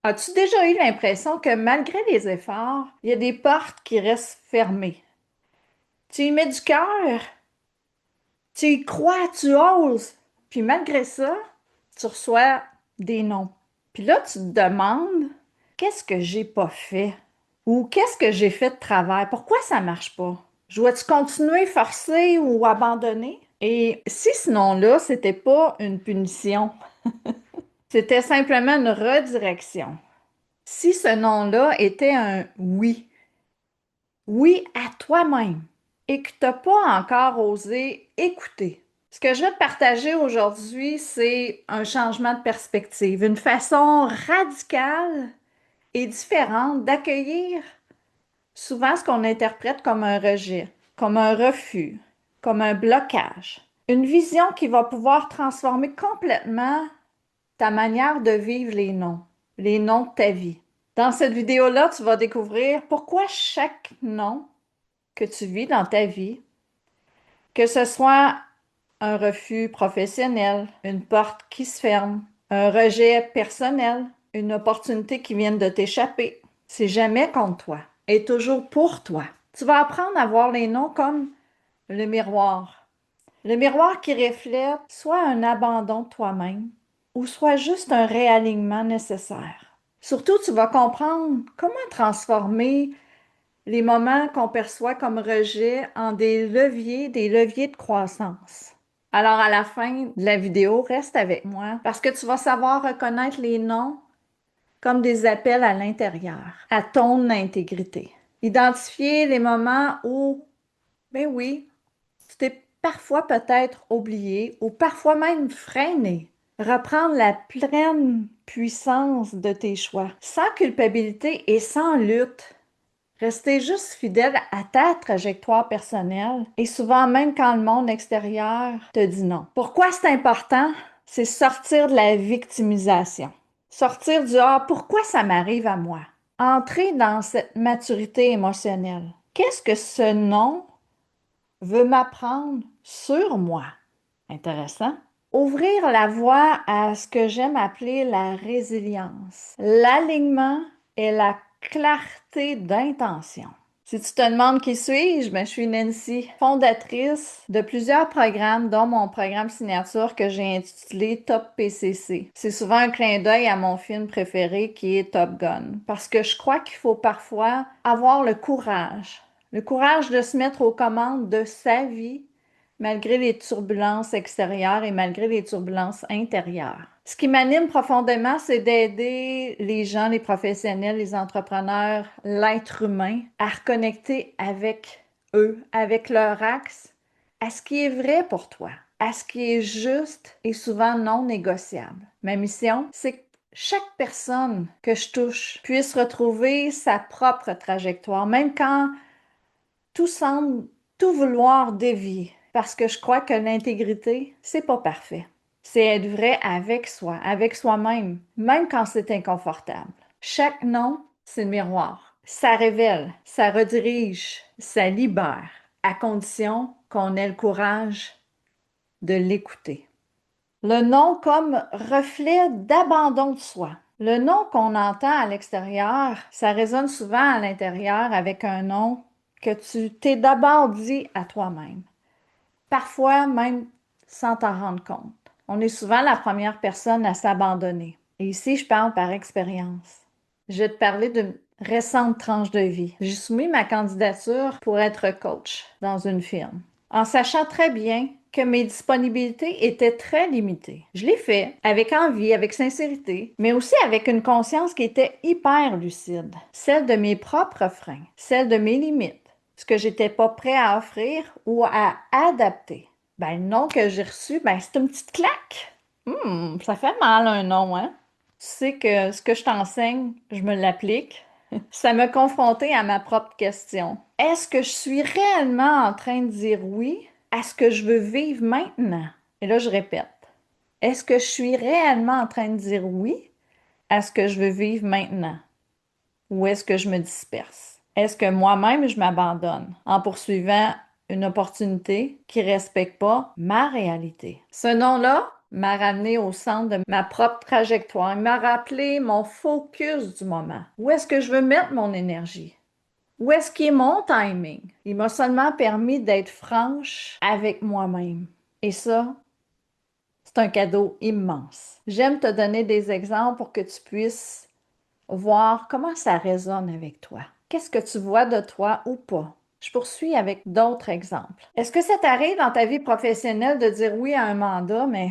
As-tu déjà eu l'impression que malgré les efforts, il y a des portes qui restent fermées? Tu y mets du cœur, tu y crois, tu oses, puis malgré ça, tu reçois des non. Puis là, tu te demandes, qu'est-ce que j'ai pas fait? Ou qu'est-ce que j'ai fait de travers? Pourquoi ça marche pas? Je dois-tu continuer, forcer ou abandonner? Et si ce non-là, c'était pas une punition, c'était simplement une redirection. Si ce non-là était un oui, oui à toi-même et que tu n'as pas encore osé écouter. Ce que je vais te partager aujourd'hui, c'est un changement de perspective, une façon radicale et différente d'accueillir souvent ce qu'on interprète comme un rejet, comme un refus, comme un blocage. Une vision qui va pouvoir transformer complètement ta manière de vivre les noms de ta vie. Dans cette vidéo-là, tu vas découvrir pourquoi chaque nom que tu vis dans ta vie, que ce soit un refus professionnel, une porte qui se ferme, un rejet personnel, une opportunité qui vient de t'échapper, c'est jamais contre toi et toujours pour toi. Tu vas apprendre à voir les noms comme le miroir. Le miroir qui reflète soit un abandon de toi-même ou soit juste un réalignement nécessaire. Surtout, tu vas comprendre comment transformer les moments qu'on perçoit comme rejet en des leviers de croissance. Alors, à la fin de la vidéo, reste avec moi parce que tu vas savoir reconnaître les noms comme des appels à l'intérieur, à ton intégrité. Identifier les moments où, ben oui, tu t'es parfois peut-être oublié ou parfois même freiné. Reprendre la pleine puissance de tes choix, sans culpabilité et sans lutte. Rester juste fidèle à ta trajectoire personnelle et souvent même quand le monde extérieur te dit non. Pourquoi c'est important? C'est sortir de la victimisation. Sortir du «Ah, pourquoi ça m'arrive à moi?» Entrer dans cette maturité émotionnelle. Qu'est-ce que ce non veut m'apprendre sur moi? Intéressant. Ouvrir la voie à ce que j'aime appeler la résilience, l'alignement et la clarté d'intention. Si tu te demandes qui suis-je, ben, je suis Nancy, fondatrice de plusieurs programmes, dont mon programme signature que j'ai intitulé Top PCC. C'est souvent un clin d'œil à mon film préféré qui est Top Gun, parce que je crois qu'il faut parfois avoir le courage de se mettre aux commandes de sa vie malgré les turbulences extérieures et malgré les turbulences intérieures. Ce qui m'anime profondément, c'est d'aider les gens, les professionnels, les entrepreneurs, l'être humain à reconnecter avec eux, avec leur axe, à ce qui est vrai pour toi, à ce qui est juste et souvent non négociable. Ma mission, c'est que chaque personne que je touche puisse retrouver sa propre trajectoire, même quand tout semble tout vouloir dévier, parce que je crois que l'intégrité, c'est pas parfait. C'est être vrai avec soi, avec soi-même, même quand c'est inconfortable. Chaque nom, c'est le miroir. Ça révèle, ça redirige, ça libère, à condition qu'on ait le courage de l'écouter. Le nom comme reflet d'abandon de soi. Le nom qu'on entend à l'extérieur, ça résonne souvent à l'intérieur avec un nom que tu t'es d'abord dit à toi-même. Parfois même sans t'en rendre compte. On est souvent la première personne à s'abandonner. Et ici, je parle par expérience. Je vais te parler d'une récente tranche de vie. J'ai soumis ma candidature pour être coach dans une firme, en sachant très bien que mes disponibilités étaient très limitées. Je l'ai fait avec envie, avec sincérité, mais aussi avec une conscience qui était hyper lucide, celle de mes propres freins, celle de mes limites, ce que j'étais pas prêt à offrir ou à adapter. Ben, le nom que j'ai reçu, ben, c'est une petite claque. Ça fait mal un nom, hein? Tu sais que ce que je t'enseigne, je me l'applique. Ça m'a confrontée à ma propre question. Est-ce que je suis réellement en train de dire oui à ce que je veux vivre maintenant? Et là, je répète. Est-ce que je suis réellement en train de dire oui à ce que je veux vivre maintenant? Ou est-ce que je me disperse? Est-ce que moi-même, je m'abandonne en poursuivant une opportunité qui ne respecte pas ma réalité? Ce nom-là, m'a ramené au centre de ma propre trajectoire. Il m'a rappelé mon focus du moment. Où est-ce que je veux mettre mon énergie? Où est-ce qu'il est mon timing? Il m'a seulement permis d'être franche avec moi-même. Et ça, c'est un cadeau immense. J'aime te donner des exemples pour que tu puisses voir comment ça résonne avec toi. Qu'est-ce que tu vois de toi ou pas? Je poursuis avec d'autres exemples. Est-ce que ça t'arrive dans ta vie professionnelle de dire oui à un mandat, mais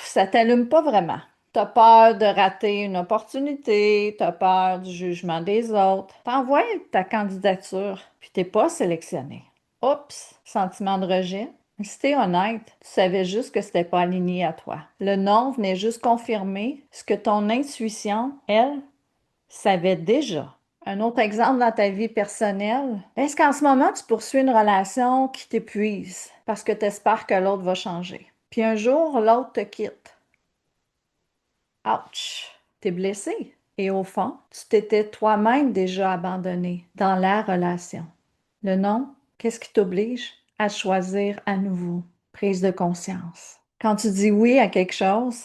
ça t'allume pas vraiment? T'as peur de rater une opportunité, t'as peur du jugement des autres. T'envoies ta candidature, puis t'es pas sélectionné. Oups, sentiment de rejet. Si t'es honnête, tu savais juste que c'était pas aligné à toi. Le non venait juste confirmer ce que ton intuition, elle, savait déjà. Un autre exemple dans ta vie personnelle, est-ce qu'en ce moment, tu poursuis une relation qui t'épuise parce que tu espères que l'autre va changer? Puis un jour, l'autre te quitte. Ouch! T'es blessé. Et au fond, tu t'étais toi-même déjà abandonné dans la relation. Le non, qu'est-ce qui t'oblige à choisir à nouveau? Prise de conscience. Quand tu dis oui à quelque chose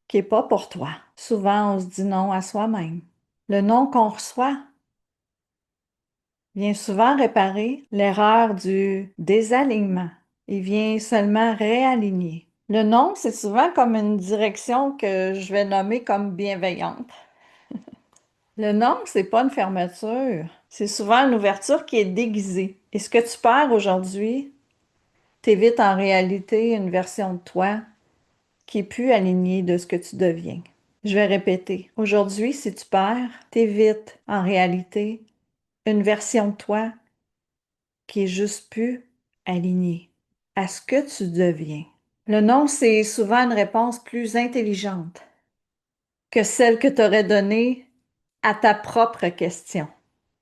qui n'est pas pour toi, souvent on se dit non à soi-même. Le non qu'on reçoit vient souvent réparer l'erreur du désalignement. Il vient seulement réaligner. Le non, c'est souvent comme une direction que je vais nommer comme bienveillante. Le non, c'est pas une fermeture. C'est souvent une ouverture qui est déguisée. Et ce que tu perds aujourd'hui, t'évites en réalité une version de toi qui est plus alignée de ce que tu deviens. Je vais répéter. Aujourd'hui, si tu perds, t'évites en réalité une version de toi qui est juste plus alignée à ce que tu deviens. Le non, c'est souvent une réponse plus intelligente que celle que tu aurais donnée à ta propre question.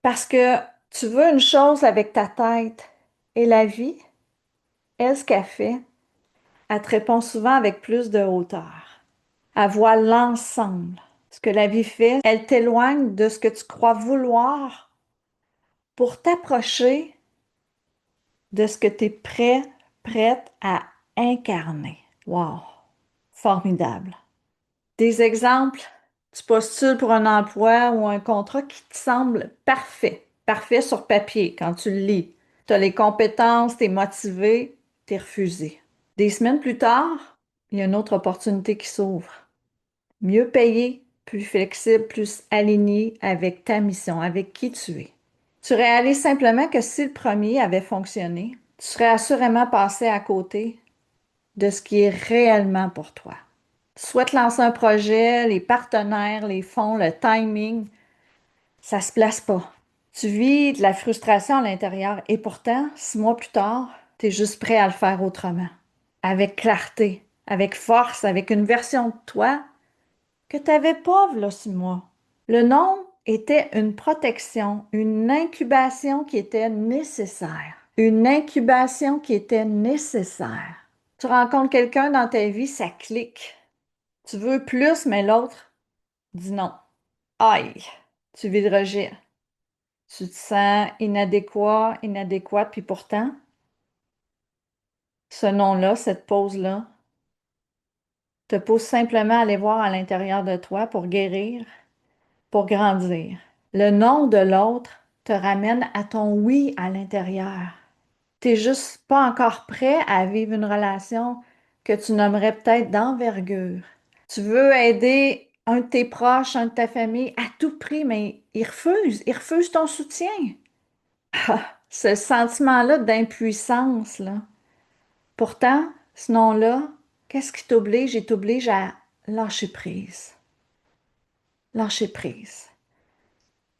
Parce que tu veux une chose avec ta tête et la vie, elle, ce qu'elle fait, elle te répond souvent avec plus de hauteur. Elle voit l'ensemble. Ce que la vie fait, elle t'éloigne de ce que tu crois vouloir pour t'approcher de ce que tu es prête à incarner. Wow! Formidable. Des exemples, tu postules pour un emploi ou un contrat qui te semble parfait, parfait sur papier quand tu le lis. Tu as les compétences, tu es motivé, tu es refusé. Des semaines plus tard, il y a une autre opportunité qui s'ouvre. Mieux payé, plus flexible, plus aligné avec ta mission, avec qui tu es. Tu réalises simplement que si le premier avait fonctionné, tu serais assurément passé à côté de ce qui est réellement pour toi. Tu souhaites lancer un projet, les partenaires, les fonds, le timing, ça se place pas. Tu vis de la frustration à l'intérieur et pourtant, 6 mois plus tard, tu es juste prêt à le faire autrement, avec clarté, avec force, avec une version de toi que tu n'avais pas, v'là 6 mois. Le non était une protection, une incubation qui était nécessaire. Une incubation qui était nécessaire. Tu rencontres quelqu'un dans ta vie, ça clique. Tu veux plus, mais l'autre dit non. Aïe, tu vis le rejet. Tu te sens inadéquat, inadéquate, puis pourtant, ce non-là, cette pause-là, te pousse simplement à aller voir à l'intérieur de toi pour guérir, pour grandir. Le non de l'autre te ramène à ton oui à l'intérieur. T'es juste pas encore prêt à vivre une relation que tu nommerais peut-être d'envergure. Tu veux aider un de tes proches, un de ta famille à tout prix, mais il refuse ton soutien. Ce sentiment-là d'impuissance, là. Pourtant, ce nom-là, qu'est-ce qui t'oblige? Il t'oblige à lâcher prise. Lâcher prise.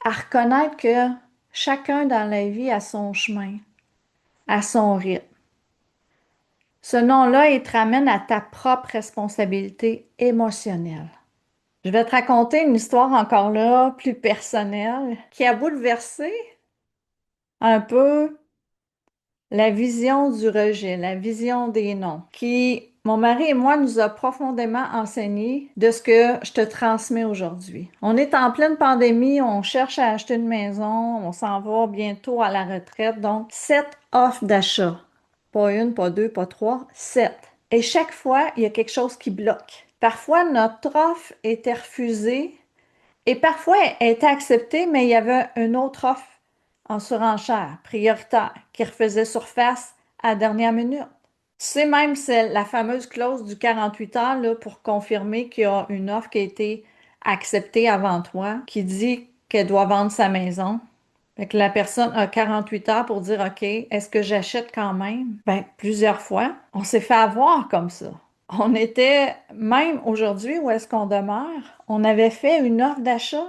À reconnaître que chacun dans la vie a son chemin, a son rythme. Ce nom-là, il te ramène à ta propre responsabilité émotionnelle. Je vais te raconter une histoire encore là, plus personnelle, qui a bouleversé un peu la vision du rejet, la vision des noms, qui, mon mari et moi, nous a profondément enseigné de ce que je te transmets aujourd'hui. On est en pleine pandémie, on cherche à acheter une maison, on s'en va bientôt à la retraite, donc 7 offres d'achat. Pas une, pas deux, pas trois, 7. Et chaque fois, il y a quelque chose qui bloque. Parfois, notre offre était refusée et parfois, elle était acceptée, mais il y avait une autre offre en surenchère, prioritaire, qui refaisait surface à la dernière minute. Tu sais, même c'est la fameuse clause du 48 heures là, pour confirmer qu'il y a une offre qui a été acceptée avant toi, qui dit qu'elle doit vendre sa maison. Fait que la personne a 48 heures pour dire, OK, est-ce que j'achète quand même? Ben, plusieurs fois, on s'est fait avoir comme ça. On était, même aujourd'hui où est-ce qu'on demeure, on avait fait une offre d'achat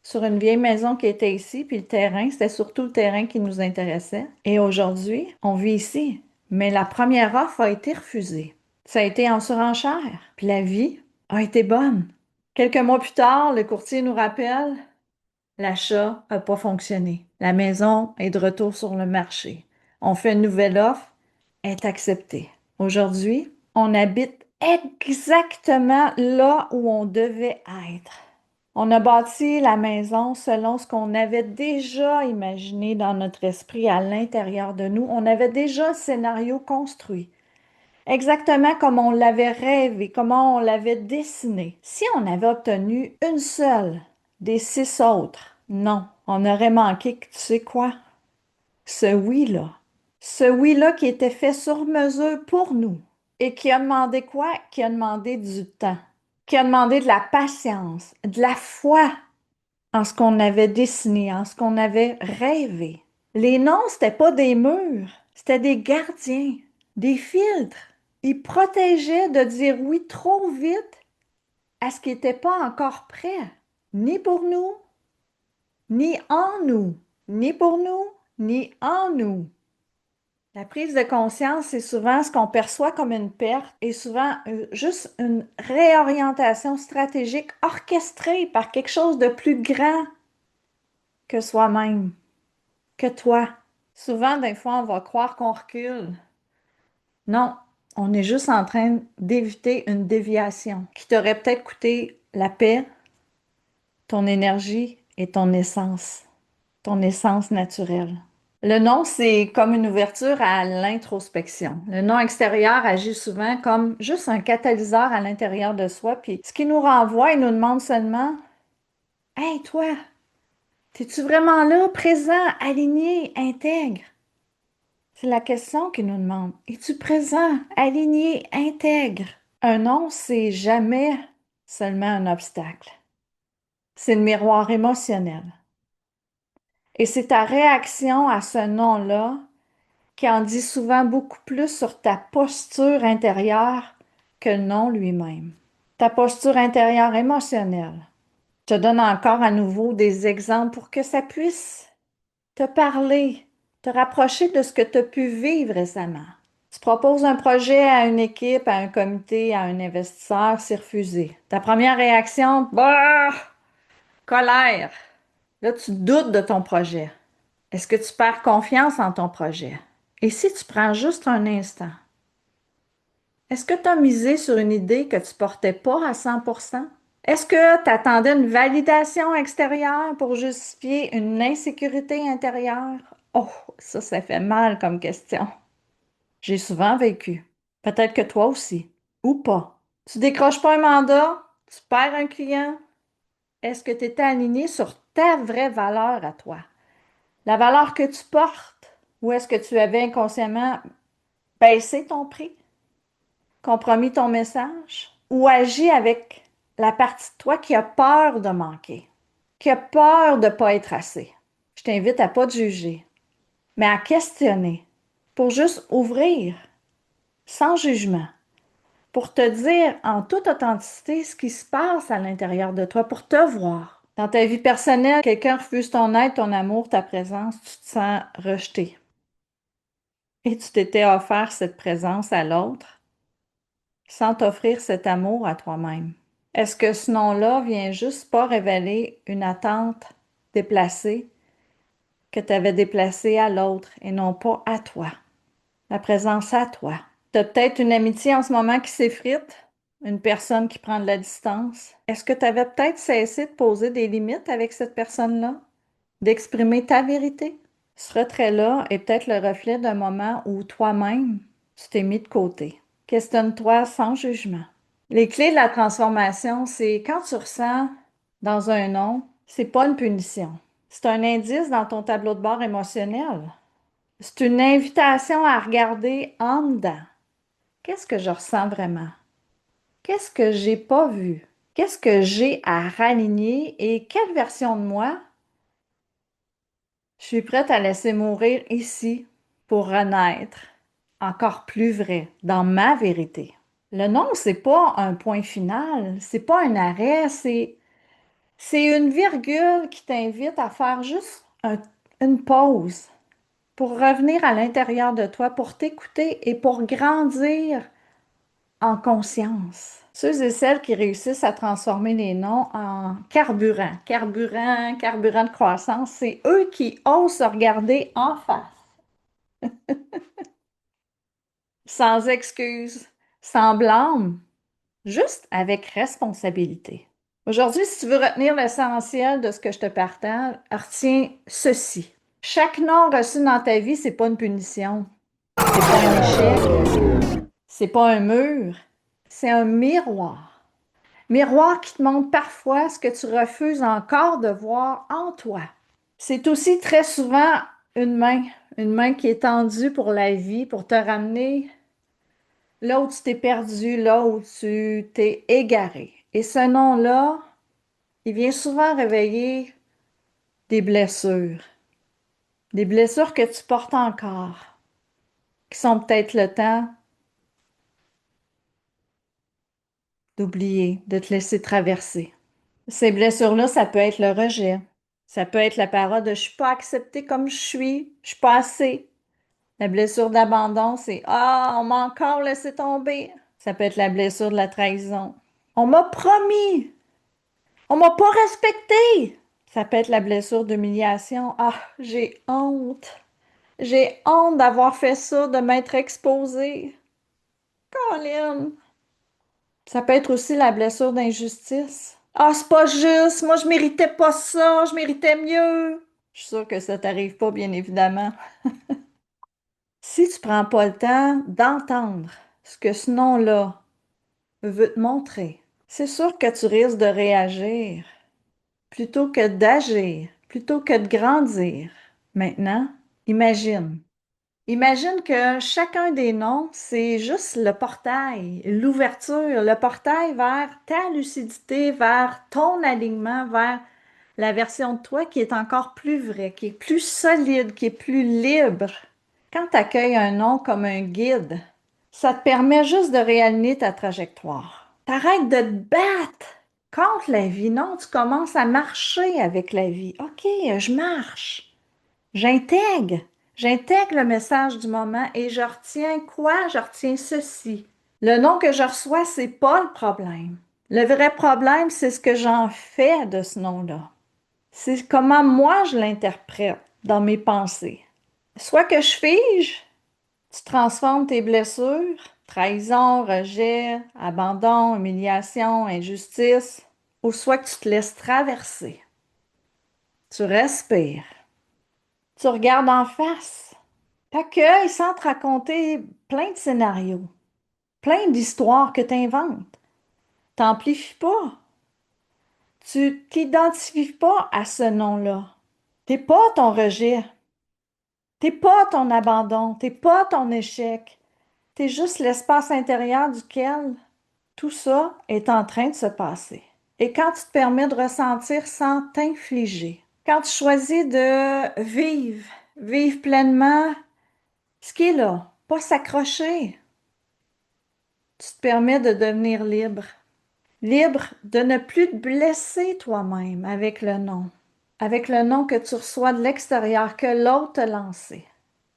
sur une vieille maison qui était ici, puis le terrain, c'était surtout le terrain qui nous intéressait. Et aujourd'hui, on vit ici. Mais la première offre a été refusée. Ça a été en surenchère. Puis la vie a été bonne. Quelques mois plus tard, le courtier nous rappelle, l'achat n'a pas fonctionné. La maison est de retour sur le marché. On fait une nouvelle offre, elle est acceptée. Aujourd'hui, on habite exactement là où on devait être. On a bâti la maison selon ce qu'on avait déjà imaginé dans notre esprit à l'intérieur de nous. On avait déjà le scénario construit, exactement comme on l'avait rêvé, comment on l'avait dessiné. Si on avait obtenu une seule des 6 autres, non, on aurait manqué, tu sais quoi? Ce oui-là. Ce oui-là qui était fait sur mesure pour nous et qui a demandé quoi? Qui a demandé du temps, qui a demandé de la patience, de la foi en ce qu'on avait dessiné, en ce qu'on avait rêvé. Les noms, c'était pas des murs, c'était des gardiens, des filtres. Ils protégeaient de dire oui trop vite à ce qui n'était pas encore prêt, ni pour nous, ni en nous, ni pour nous, ni en nous. La prise de conscience, c'est souvent ce qu'on perçoit comme une perte et souvent juste une réorientation stratégique orchestrée par quelque chose de plus grand que soi-même, que toi. Souvent, des fois, on va croire qu'on recule. Non, on est juste en train d'éviter une déviation qui t'aurait peut-être coûté la paix, ton énergie et ton essence naturelle. Le non, c'est comme une ouverture à l'introspection. Le non extérieur agit souvent comme juste un catalyseur à l'intérieur de soi, puis ce qui nous renvoie, il nous demande seulement, Hey, toi, es-tu vraiment là, présent, aligné, intègre? C'est la question qu'il nous demande. Es-tu présent, aligné, intègre? Un non, c'est jamais seulement un obstacle. C'est le miroir émotionnel. Et c'est ta réaction à ce non-là qui en dit souvent beaucoup plus sur ta posture intérieure que le non lui-même. Ta posture intérieure émotionnelle. Je te donne encore à nouveau des exemples pour que ça puisse te parler, te rapprocher de ce que tu as pu vivre récemment. Tu proposes un projet à une équipe, à un comité, à un investisseur, c'est refusé. Ta première réaction, bah, colère. Là, tu doutes de ton projet. Est-ce que tu perds confiance en ton projet? Et si tu prends juste un instant, est-ce que tu as misé sur une idée que tu portais pas à 100%? Est-ce que tu attendais une validation extérieure pour justifier une insécurité intérieure? Oh, ça fait mal comme question. J'ai souvent vécu. Peut-être que toi aussi. Ou pas. Tu décroches pas un mandat, tu perds un client. Est-ce que tu étais aligné sur ta vraie valeur à toi? La valeur que tu portes? Ou est-ce que tu avais inconsciemment baissé ton prix? Compromis ton message? Ou agi avec la partie de toi qui a peur de manquer, qui a peur de ne pas être assez? Je t'invite à pas te juger, mais à questionner pour juste ouvrir, sans jugement, pour te dire en toute authenticité ce qui se passe à l'intérieur de toi, pour te voir. Dans ta vie personnelle, quelqu'un refuse ton aide, ton amour, ta présence, tu te sens rejeté. Et tu t'étais offert cette présence à l'autre sans t'offrir cet amour à toi-même. Est-ce que ce nom-là vient juste pas révéler une attente déplacée que tu avais déplacée à l'autre et non pas à toi? La présence à toi. Tu as peut-être une amitié en ce moment qui s'effrite, une personne qui prend de la distance. Est-ce que tu avais peut-être cessé de poser des limites avec cette personne-là, d'exprimer ta vérité? Ce retrait-là est peut-être le reflet d'un moment où toi-même, tu t'es mis de côté. Questionne-toi sans jugement. Les clés de la transformation, c'est quand tu ressens dans un non, c'est pas une punition. C'est un indice dans ton tableau de bord émotionnel. C'est une invitation à regarder en dedans. Qu'est-ce que je ressens vraiment? Qu'est-ce que j'ai pas vu? Qu'est-ce que j'ai à raligner et quelle version de moi je suis prête à laisser mourir ici pour renaître encore plus vrai dans ma vérité? Le non, c'est pas un point final, c'est pas un arrêt, c'est une virgule qui t'invite à faire juste une pause pour revenir à l'intérieur de toi, pour t'écouter et pour grandir en conscience. Ceux et celles qui réussissent à transformer les noms en carburant de croissance, c'est eux qui osent se regarder en face, sans excuse, sans blâme, juste avec responsabilité. Aujourd'hui, si tu veux retenir l'essentiel de ce que je te partage, retiens ceci. Chaque nom reçu dans ta vie, c'est pas une punition, c'est pas un échec, c'est pas un mur, c'est un miroir. Miroir qui te montre parfois ce que tu refuses encore de voir en toi. C'est aussi très souvent une main qui est tendue pour la vie, pour te ramener là où tu t'es perdu, là où tu t'es égaré. Et ce nom-là, il vient souvent réveiller des blessures que tu portes encore, qui sont peut-être le temps d'oublier, de te laisser traverser. Ces blessures-là, ça peut être le rejet. Ça peut être la parole de je suis pas acceptée comme je suis pas assez. La blessure d'abandon, c'est ah, on m'a encore laissé tomber. Ça peut être la blessure de la trahison. On m'a promis, on m'a pas respecté. Ça peut être la blessure d'humiliation. Ah, j'ai honte. J'ai honte d'avoir fait ça, de m'être exposée. Colin. Ça peut être aussi la blessure d'injustice. Ah, c'est pas juste, moi je méritais pas ça, je méritais mieux. Je suis sûre que ça t'arrive pas, bien évidemment. Si tu prends pas le temps d'entendre ce que ce nom-là veut te montrer, c'est sûr que tu risques de réagir plutôt que d'agir, plutôt que de grandir. Maintenant, imagine. Imagine que chacun des noms, c'est juste le portail, l'ouverture, le portail vers ta lucidité, vers ton alignement, vers la version de toi qui est encore plus vraie, qui est plus solide, qui est plus libre. Quand tu accueilles un nom comme un guide, ça te permet juste de réaligner ta trajectoire. T'arrêtes de te battre contre la vie. Non, tu commences à marcher avec la vie. OK, je marche. J'intègre. J'intègre le message du moment et je retiens quoi? Je retiens ceci. Le nom que je reçois, c'est pas le problème. Le vrai problème, c'est ce que j'en fais de ce nom-là. C'est comment moi je l'interprète dans mes pensées. Soit que je fige, tu transformes tes blessures, trahison, rejet, abandon, humiliation, injustice, ou soit que tu te laisses traverser. Tu respires. Tu regardes en face. T'accueilles sans te raconter plein de scénarios, plein d'histoires que tu inventes. T'amplifies pas. Tu t'identifies pas à ce nom-là. T'es pas ton rejet. T'es pas ton abandon. T'es pas ton échec. T'es juste l'espace intérieur duquel tout ça est en train de se passer. Et quand tu te permets de ressentir sans t'infliger, quand tu choisis de vivre pleinement ce qui est là, pas s'accrocher, tu te permets de devenir libre. Libre de ne plus te blesser toi-même avec le nom que tu reçois de l'extérieur, que l'autre t'a lancé.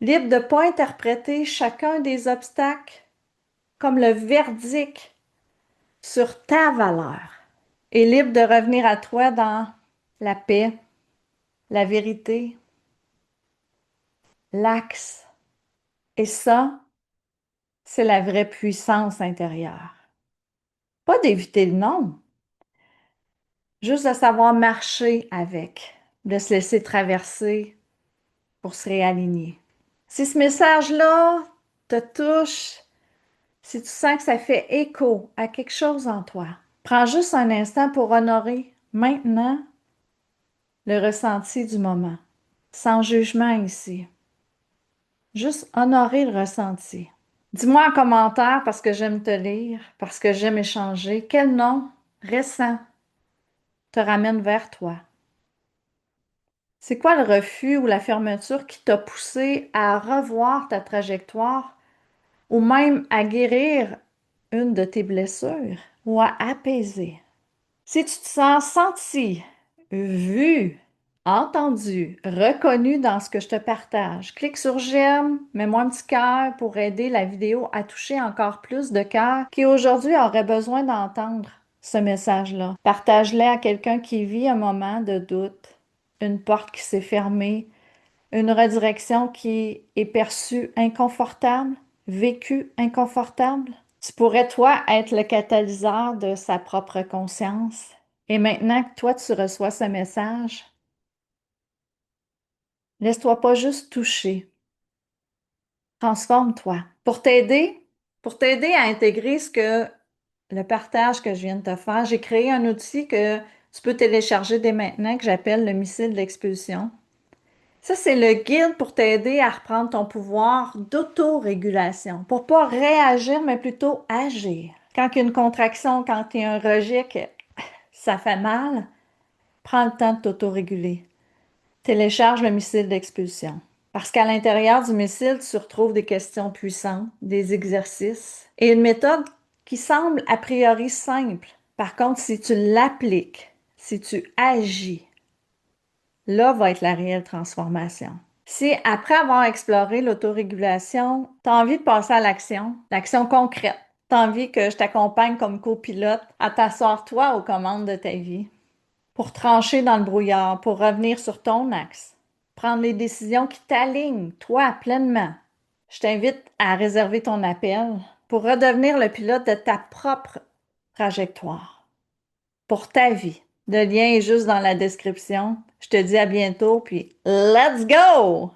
Libre de ne pas interpréter chacun des obstacles comme le verdict sur ta valeur. Et libre de revenir à toi dans la paix, la vérité, l'axe. Et ça, c'est la vraie puissance intérieure. Pas d'éviter le non, juste de savoir marcher avec, de se laisser traverser pour se réaligner. Si ce message-là te touche, Si tu sens que ça fait écho à quelque chose en toi, prends juste un instant pour honorer maintenant le ressenti du moment, sans jugement ici. Juste honorer le ressenti. Dis-moi en commentaire parce que j'aime te lire, parce que j'aime échanger, quel nom récent te ramène vers toi? C'est quoi le refus ou la fermeture qui t'a poussé à revoir ta trajectoire ou même à guérir une de tes blessures ou à apaiser? Si tu te sens senti, vu, entendu, reconnu dans ce que je te partage, clique sur j'aime, mets-moi un petit cœur pour aider la vidéo à toucher encore plus de cœurs qui aujourd'hui auraient besoin d'entendre ce message-là. Partage-le à quelqu'un qui vit un moment de doute, une porte qui s'est fermée, une redirection qui est perçue inconfortable, vécue inconfortable. Tu pourrais, toi, être le catalyseur de sa propre conscience. Et maintenant que toi, tu reçois ce message, laisse-toi pas juste toucher. Transforme-toi. Pour t'aider à intégrer le partage que je viens de te faire, j'ai créé un outil que tu peux télécharger dès maintenant que j'appelle le missile d'expulsion. Ça, c'est le guide pour t'aider à reprendre ton pouvoir d'autorégulation, pour pas réagir, mais plutôt agir. Quand il y a une contraction, quand il y a un rejet, que ça fait mal, prends le temps de t'autoréguler. Télécharge le missile d'expulsion. Parce qu'à l'intérieur du missile, tu retrouves des questions puissantes, des exercices et une méthode qui semble a priori simple. Par contre, si tu l'appliques, si tu agis, là va être la réelle transformation. Si après avoir exploré l'autorégulation, tu as envie de passer à l'action concrète, tu as envie que je t'accompagne comme copilote à t'asseoir toi aux commandes de ta vie, pour trancher dans le brouillard, pour revenir sur ton axe, prendre les décisions qui t'alignent, toi, pleinement. Je t'invite à réserver ton appel pour redevenir le pilote de ta propre trajectoire, pour ta vie. Le lien est juste dans la description. Je te dis à bientôt, puis let's go!